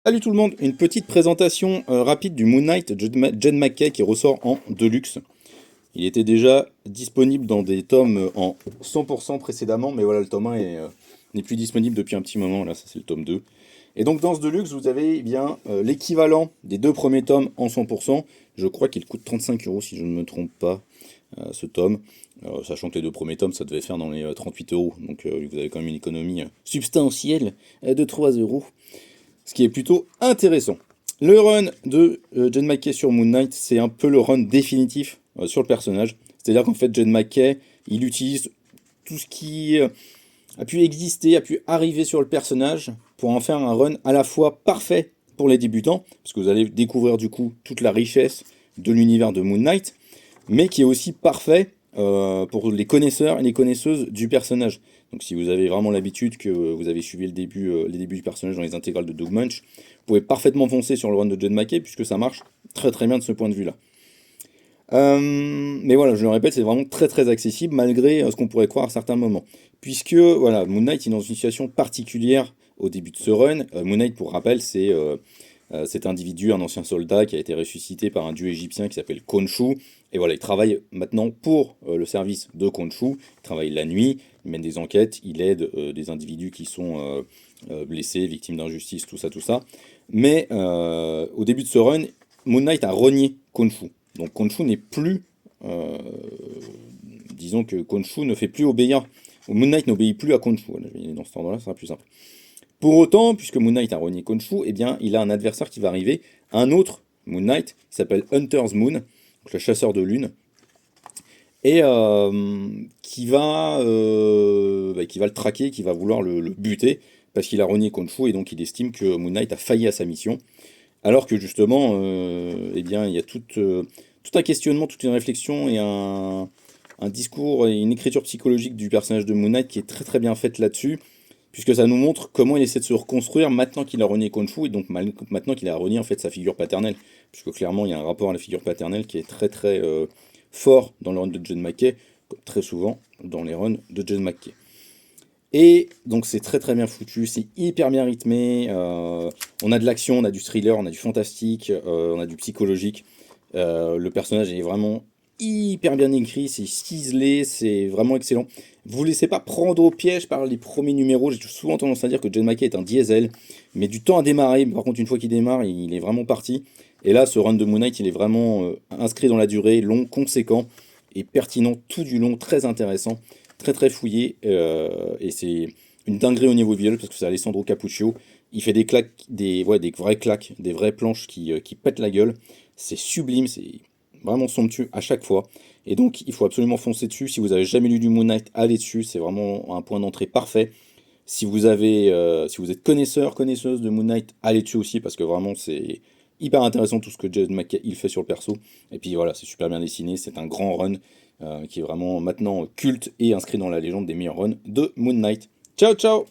Salut tout le monde, une petite présentation rapide du Moon Knight de Jed MacKay qui ressort en Deluxe. Il était déjà disponible dans des tomes en 100% précédemment, mais voilà, le tome 1 n'est plus disponible depuis un petit moment, là ça c'est le tome 2. Et donc dans ce Deluxe, vous avez eh bien l'équivalent des deux premiers tomes en 100%. Je crois qu'il coûte 35 euros si je ne me trompe pas, ce tome. Sachant que les deux premiers tomes, ça devait faire dans les 38 euros. Donc vous avez quand même une économie substantielle de 3 euros. Ce qui est plutôt intéressant. Le run de Jed MacKay sur Moon Knight, c'est un peu le run définitif sur le personnage. C'est-à-dire qu'en fait, Jed MacKay, il utilise tout ce qui a pu exister, a pu arriver sur le personnage pour en faire un run à la fois parfait pour les débutants, parce que vous allez découvrir du coup toute la richesse de l'univers de Moon Knight, mais qui est aussi parfait pour les connaisseurs et les connaisseuses du personnage. Donc si vous avez vraiment l'habitude que vous avez suivi les débuts du personnage dans les intégrales de Doug Munch, vous pouvez parfaitement foncer sur le run de Jed MacKay, puisque ça marche très très bien de ce point de vue-là. Mais voilà, je le répète, c'est vraiment très très accessible, malgré ce qu'on pourrait croire à certains moments. Puisque, voilà, Moon Knight est dans une situation particulière au début de ce run. Moon Knight, pour rappel, c'est cet individu, un ancien soldat qui a été ressuscité par un dieu égyptien qui s'appelle Khonshu. Et voilà, il travaille maintenant pour le service de Khonshu. Il travaille la nuit, il mène des enquêtes, il aide des individus qui sont blessés, victimes d'injustice, tout ça, tout ça. Mais au début de ce run, Moon Knight a renié Khonshu. Donc Khonshu n'est plus... euh, disons que Khonshu ne fait plus obéir... Moon Knight n'obéit plus à Khonshu. Voilà, je vais aller dans cet ordre-là, ça sera plus simple. Pour autant, puisque Moon Knight a renié Khonshu, eh bien, il a un adversaire qui va arriver, un autre Moon Knight, qui s'appelle Hunter's Moon, donc le chasseur de lune, et qui va le traquer, qui va vouloir le buter, parce qu'il a renié Khonshu, et donc il estime que Moon Knight a failli à sa mission, alors que justement, eh bien, il y a tout un questionnement, toute une réflexion et un discours et une écriture psychologique du personnage de Moon Knight qui est très très bien faite là-dessus, puisque ça nous montre comment il essaie de se reconstruire maintenant qu'il a renié Khonshu et donc maintenant qu'il a renié en fait sa figure paternelle, puisque clairement il y a un rapport à la figure paternelle qui est très très fort dans le run de Jed MacKay, comme très souvent dans les runs de Jed MacKay. Et donc c'est très très bien foutu, c'est hyper bien rythmé, on a de l'action, on a du thriller, on a du fantastique, on a du psychologique. Le personnage est vraiment hyper bien écrit, c'est ciselé, c'est vraiment excellent. Vous vous laissez pas prendre au piège par les premiers numéros, j'ai souvent tendance à dire que Jed MacKay est un diesel, mais du temps à démarrer, par contre une fois qu'il démarre, il est vraiment parti. Et là, ce run de Moon Knight, il est vraiment inscrit dans la durée, long, conséquent, et pertinent tout du long, très intéressant, très très fouillé, et c'est une dinguerie au niveau visuel, parce que c'est Alessandro Capuccio, il fait des claques, ouais, des vraies claques, des vraies planches qui pètent la gueule, c'est sublime, c'est vraiment somptueux à chaque fois. Et donc, il faut absolument foncer dessus. Si vous avez jamais lu du Moon Knight, allez dessus. C'est vraiment un point d'entrée parfait. Si vous êtes connaisseur, connaisseuse de Moon Knight, allez dessus aussi parce que vraiment, c'est hyper intéressant tout ce que Jed MacKay il fait sur le perso. Et puis voilà, c'est super bien dessiné. C'est un grand run qui est vraiment maintenant culte et inscrit dans la légende des meilleurs runs de Moon Knight. Ciao, ciao!